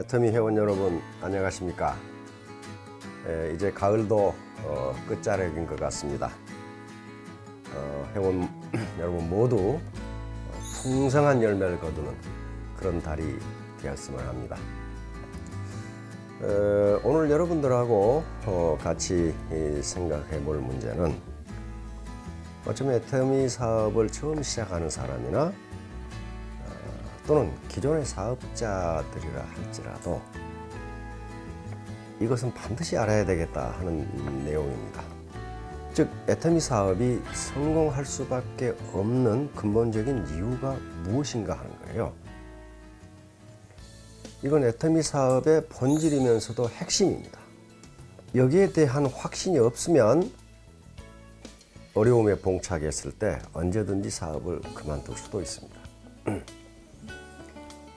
애터미 회원 여러분 안녕하십니까? 이제 가을도 끝자락인 것 같습니다. 회원 여러분 모두 풍성한 열매를 거두는 그런 달이 되었으면 합니다. 오늘 여러분들하고 같이 생각해 볼 문제는 어쩌면 애터미 사업을 처음 시작하는 사람이나 또는 기존의 사업자들이라 할지라도 이것은 반드시 알아야 되겠다 하는 내용입니다. 즉 애터미 사업이 성공할 수밖에 없는 근본적인 이유가 무엇인가 하는 거예요. 이건 애터미 사업의 본질이면서도 핵심입니다. 여기에 대한 확신이 없으면 어려움에 봉착했을 때 언제든지 사업을 그만둘 수도 있습니다.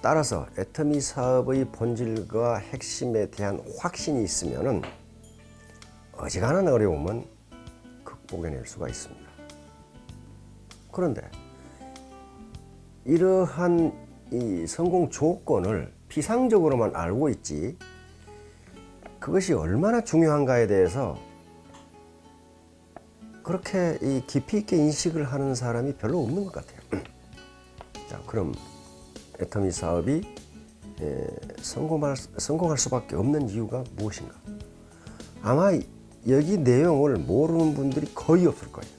따라서 애터미 사업의 본질과 핵심에 대한 확신이 있으면 어지간한 어려움은 극복해낼 수가 있습니다. 그런데 이러한 이 성공 조건을 피상적으로만 알고 있지 그것이 얼마나 중요한가에 대해서 그렇게 깊이 있게 인식을 하는 사람이 별로 없는 것 같아요. 자, 그럼 애터미 사업이 성공할 수밖에 없는 이유가 무엇인가? 아마 여기 내용을 모르는 분들이 거의 없을 거예요.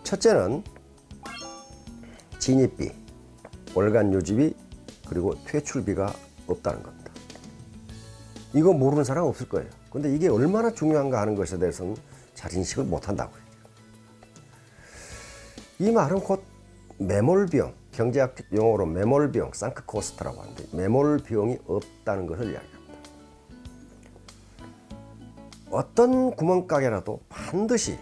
첫째는 진입비, 월간 유지비, 그리고 퇴출비가 없다는 겁니다. 이거 모르는 사람 없을 거예요. 근데 이게 얼마나 중요한가 하는 것에 대해서는 잘 인식을 못한다고 해요. 이 말은 곧 매몰비용, 경제학 용어로 매몰비용, 상크코스트라고 하는데 매몰비용이 없다는 것을 이야기합니다. 어떤 구멍가게라도 반드시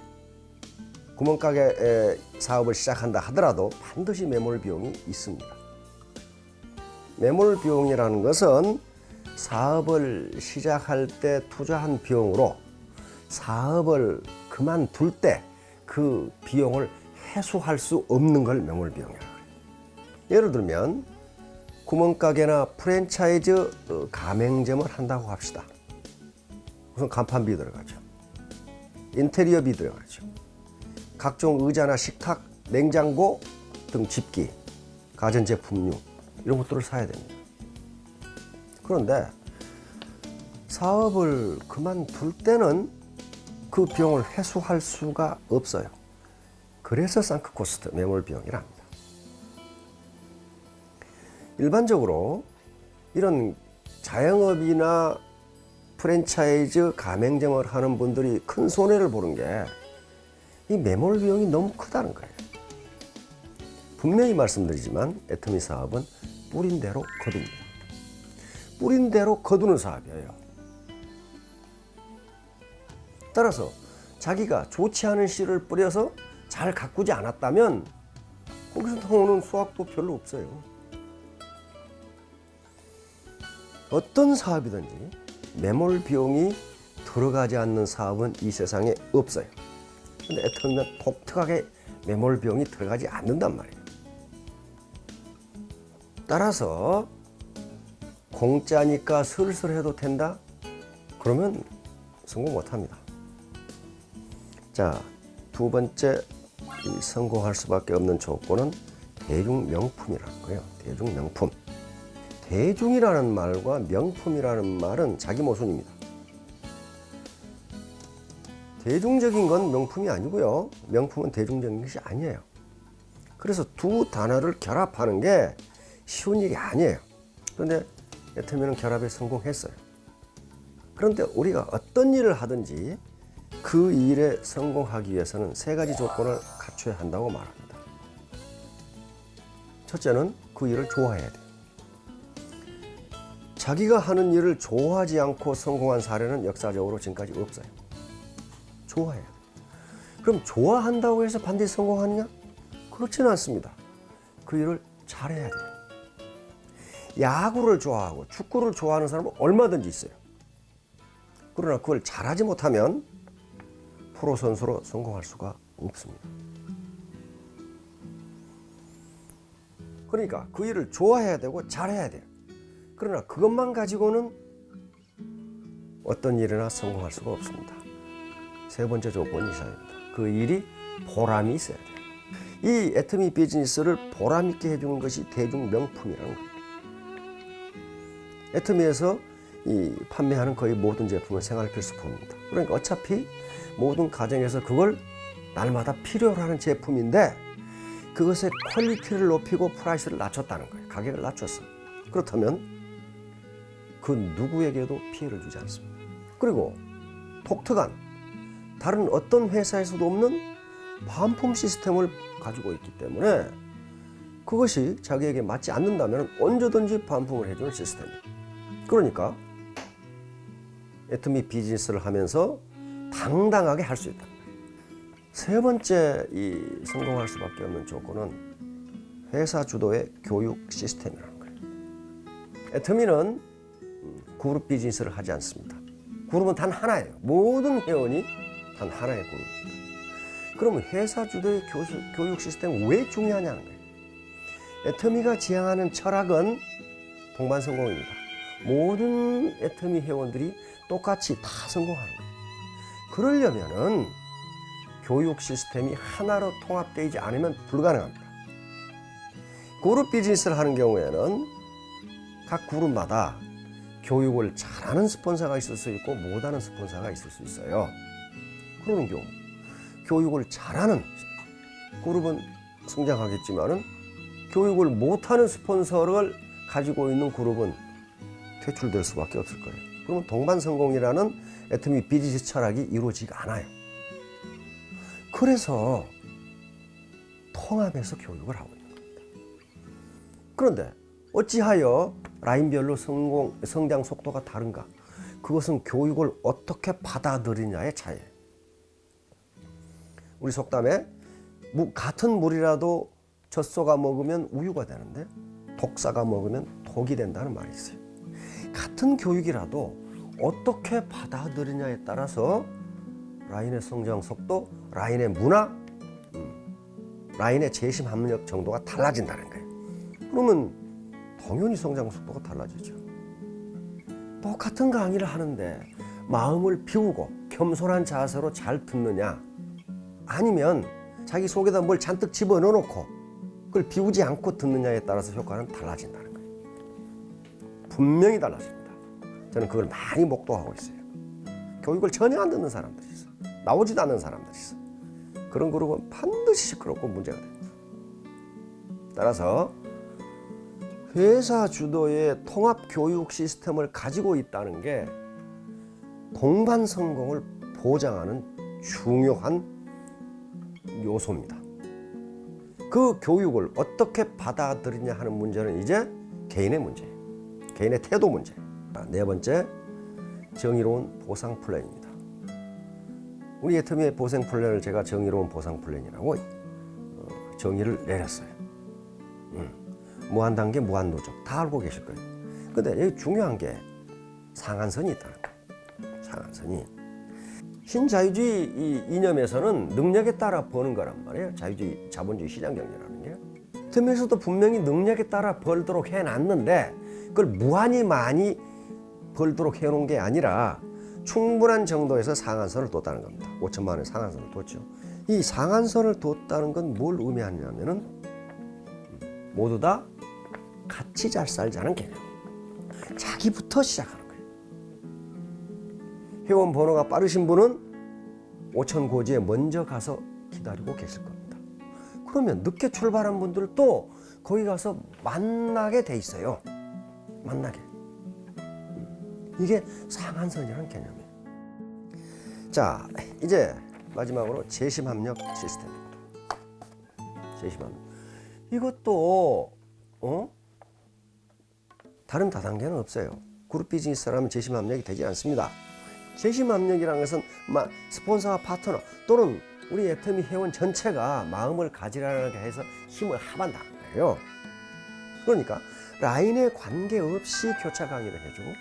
구멍가게 사업을 시작한다 하더라도 반드시 매몰비용이 있습니다. 매몰비용이라는 것은 사업을 시작할 때 투자한 비용으로 사업을 그만둘 때 그 비용을 해소할 수 없는 걸 매몰비용이라고 해요. 예를 들면 구멍가게나 프랜차이즈 가맹점을 한다고 합시다. 우선 간판비 들어가죠. 인테리어비 들어가죠. 각종 의자나 식탁, 냉장고 등 집기, 가전제품류 이런 것들을 사야 됩니다. 그런데 사업을 그만둘 때는 그 비용을 회수할 수가 없어요. 그래서 상크코스트, 매몰비용이라 합니다. 일반적으로 이런 자영업이나 프랜차이즈 가맹점을 하는 분들이 큰 손해를 보는 게 이 매몰 비용이 너무 크다는 거예요. 분명히 말씀드리지만 애터미 사업은 뿌린 대로 거둡니다. 뿌린 대로 거두는 사업이에요. 따라서 자기가 좋지 않은 씨를 뿌려서 잘 가꾸지 않았다면 거기서 나오는 수확도 별로 없어요. 어떤 사업이든지 매몰 비용이 들어가지 않는 사업은 이 세상에 없어요. 근데 애터미는 독특하게 매몰 비용이 들어가지 않는단 말이에요. 따라서 공짜니까 슬슬 해도 된다? 그러면 성공 못합니다. 자, 두 번째 성공할 수밖에 없는 조건은 대중명품이라는 거예요. 대중명품. 대중이라는 말과 명품이라는 말은 자기 모순입니다. 대중적인 건 명품이 아니고요. 명품은 대중적인 것이 아니에요. 그래서 두 단어를 결합하는 게 쉬운 일이 아니에요. 그런데 애터미는 결합에 성공했어요. 그런데 우리가 어떤 일을 하든지 그 일에 성공하기 위해서는 세 가지 조건을 갖춰야 한다고 말합니다. 첫째는 그 일을 좋아해야 돼요. 자기가 하는 일을 좋아하지 않고 성공한 사례는 역사적으로 지금까지 없어요. 좋아해요. 그럼 좋아한다고 해서 반드시 성공하느냐? 그렇지는 않습니다. 그 일을 잘해야 돼요. 야구를 좋아하고 축구를 좋아하는 사람은 얼마든지 있어요. 그러나 그걸 잘하지 못하면 프로 선수로 성공할 수가 없습니다. 그러니까 그 일을 좋아해야 되고 잘해야 돼요. 그러나 그것만 가지고는 어떤 일이나 성공할 수가 없습니다. 세 번째 조건이 있어야 됩니다. 그 일이 보람이 있어야 돼요. 이 애터미 비즈니스를 보람 있게 해주는 것이 대중 명품이라는 거예요. 애터미에서 이 판매하는 거의 모든 제품은 생활 필수품입니다. 그러니까 어차피 모든 가정에서 그걸 날마다 필요로 하는 제품인데 그것의 퀄리티를 높이고 프라이스를 낮췄다는 거예요. 가격을 낮췄어. 그렇다면 그 누구에게도 피해를 주지 않습니다. 그리고 독특한 다른 어떤 회사에서도 없는 반품 시스템을 가지고 있기 때문에 그것이 자기에게 맞지 않는다면 언제든지 반품을 해주는 시스템이에요. 그러니까 애터미 비즈니스를 하면서 당당하게 할 수 있다. 세 번째 이 성공할 수밖에 없는 조건은 회사 주도의 교육 시스템이라는 거예요. 애터미는 그룹 비즈니스를 하지 않습니다. 그룹은 단 하나예요. 모든 회원이 단 하나의 그룹입니다. 그러면 회사 주도의 교육 시스템은 왜 중요하냐는 거예요. 애터미가 지향하는 철학은 동반성공입니다. 모든 애터미 회원들이 똑같이 다 성공하는 거예요. 그러려면은 교육 시스템이 하나로 통합되지 않으면 불가능합니다. 그룹 비즈니스를 하는 경우에는 각 그룹마다 교육을 잘하는 스폰서가 있을 수 있고 못하는 스폰서가 있을 수 있어요. 그러는 경우 교육을 잘하는 그룹은 성장하겠지만은 교육을 못하는 스폰서를 가지고 있는 그룹은 퇴출될 수밖에 없을 거예요. 그러면 동반성공이라는 애터미 비즈니스 철학이 이루어지지가 않아요. 그래서 통합해서 교육을 하고 있는 겁니다. 그런데 어찌하여 라인별로 성장 속도가 다른가? 그것은 교육을 어떻게 받아들이냐의 차이예요. 우리 속담에 같은 물이라도 젖소가 먹으면 우유가 되는데 독사가 먹으면 독이 된다는 말이 있어요. 같은 교육이라도 어떻게 받아들이냐에 따라서 라인의 성장 속도, 라인의 문화, 라인의 재심 합력 정도가 달라진다는 거예요. 그러면 당연히 성장 속도가 달라지죠. 똑같은 강의를 하는데 마음을 비우고 겸손한 자세로 잘 듣느냐, 아니면 자기 속에다 뭘 잔뜩 집어넣어놓고 그걸 비우지 않고 듣느냐에 따라서 효과는 달라진다는 거예요. 분명히 달라집니다. 저는 그걸 많이 목도하고 있어요. 교육을 전혀 안 듣는 사람들이 있어요. 나오지도 않는 사람들이 있어요. 그런 그룹은 반드시 시끄럽고 문제가 됩니다. 따라서 회사 주도의 통합 교육 시스템을 가지고 있다는 게 동반 성공을 보장하는 중요한 요소입니다. 그 교육을 어떻게 받아들이냐 하는 문제는 이제 개인의 문제예요. 개인의 태도 문제. 네 번째, 정의로운 보상 플랜입니다. 우리 애터미의 보상 플랜을 제가 정의로운 보상 플랜이라고 정의를 내렸어요. 무한단계, 무한노조 다 알고 계실 거예요. 근데 여기 중요한 게 상한선이 있다는 거예요. 상한선이. 신자유주의 이 이념에서는 능력에 따라 버는 거란 말이에요. 자유주의, 자본주의 시장 경제라는 게. 애터미에서도 분명히 능력에 따라 벌도록 해놨는데 그걸 무한히 많이 벌도록 해놓은 게 아니라 충분한 정도에서 상한선을 뒀다는 겁니다. 5천만 원의 상한선을 뒀죠. 이 상한선을 뒀다는 건 뭘 의미하냐면은 모두 다 같이 잘 살자는 개념. 자기부터 시작하는 거예요. 회원 번호가 빠르신 분은 5천 고지에 먼저 가서 기다리고 계실 겁니다. 그러면 늦게 출발한 분들도 거기 가서 만나게 돼 있어요. 만나게. 이게 상한선이라는 개념이에요. 자, 이제 마지막으로 재심합력 시스템입니다. 재심합력. 이것도 다른 다단계는 없어요. 그룹 비즈니스라면 재심합력이 되지 않습니다. 재심합력이라는 것은 스폰서와 파트너 또는 우리 애터미 회원 전체가 마음을 가지런하게 해서 힘을 합한다는 거예요. 그러니까 라인에 관계없이 교차 강의를 해주고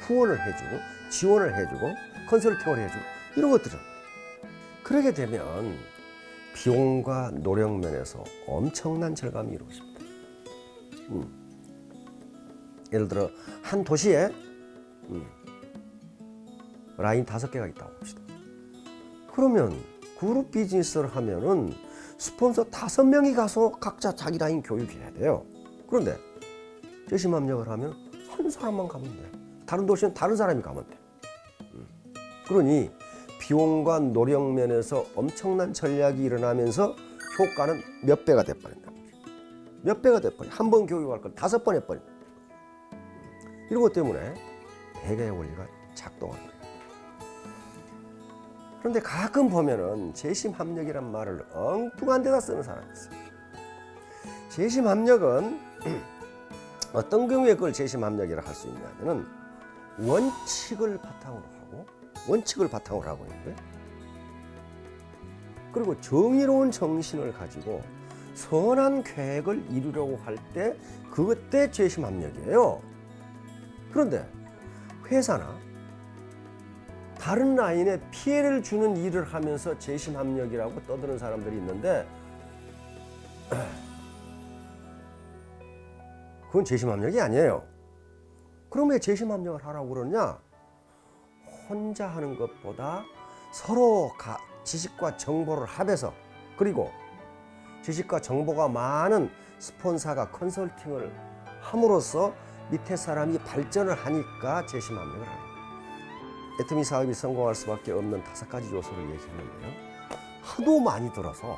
후원을 해주고 지원을 해주고 컨설팅을 해주고 이런 것들은 그러게 되면 비용과 노력 면에서 엄청난 절감이 이루어집니다. 예를 들어 한 도시에 라인 5개가 있다고 봅시다. 그러면 그룹 비즈니스를 하면은 스폰서 5명이 가서 각자 자기 라인 교육해야 돼요. 그런데 제심압력을 하면 한 사람만 가면 돼. 다른 도시는 다른 사람이 가면 돼. 그러니 비용과 노력 면에서 엄청난 전략이 일어나면서 효과는 몇 배가 돼버린다. 몇 배가 돼버려. 한 번 교육할 걸 5번 해버린다. 이런 것 때문에 대개의 원리가 작동하는 거예요. 그런데 가끔 보면은 재심합력이란 말을 엉뚱한 데다 쓰는 사람이 있어요. 재심합력은 어떤 경우에 그걸 재심합력이라 할 수 있냐면은 원칙을 바탕으로 하고 있는데, 그리고 정의로운 정신을 가지고 선한 계획을 이루려고 할 때 그때 재심합력이에요. 그런데 회사나 다른 라인에 피해를 주는 일을 하면서 재심합력이라고 떠드는 사람들이 있는데, 그건 재심합력이 아니에요. 그럼 왜 재심합력을 하라고 그러냐? 혼자 하는 것보다 서로 지식과 정보를 합해서, 그리고 지식과 정보가 많은 스폰서가 컨설팅을 함으로써 밑에 사람이 발전을 하니까 재심합력을 하는 거예요. 애터미 사업이 성공할 수밖에 없는 5가지 요소를 얘기했는데요. 하도 많이 들어서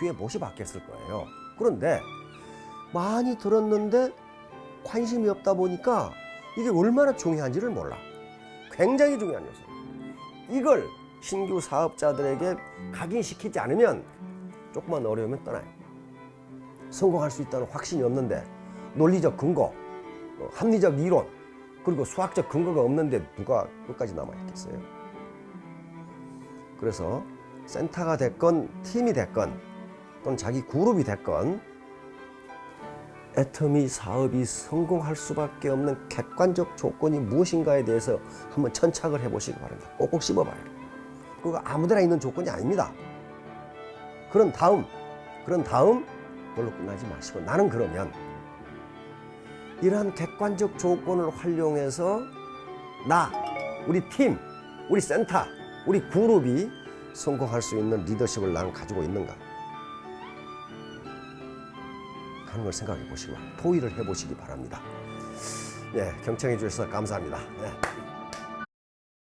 귀에 못이 박혔을 거예요. 그런데 많이 들었는데 관심이 없다 보니까 이게 얼마나 중요한지를 몰라. 굉장히 중요한 요소예요. 이걸 신규 사업자들에게 각인시키지 않으면 조금만 어려우면 떠나요. 성공할 수 있다는 확신이 없는데 논리적 근거, 합리적 이론, 그리고 수학적 근거가 없는데 누가 끝까지 남아있겠어요? 그래서 센터가 됐건 팀이 됐건 또는 자기 그룹이 됐건 애터미 사업이 성공할 수밖에 없는 객관적 조건이 무엇인가에 대해서 한번 천착을 해보시기 바랍니다. 꼭꼭 씹어봐요. 그거 아무데나 있는 조건이 아닙니다. 그런 다음 그걸로 끝나지 마시고, 나는 그러면 이러한 객관적 조건을 활용해서 우리 팀, 우리 센터, 우리 그룹이 성공할 수 있는 리더십을 나는 가지고 있는가 하는 걸 생각해 보시고 토의를 해 보시기 바랍니다. 네, 경청해 주셔서 감사합니다. 네.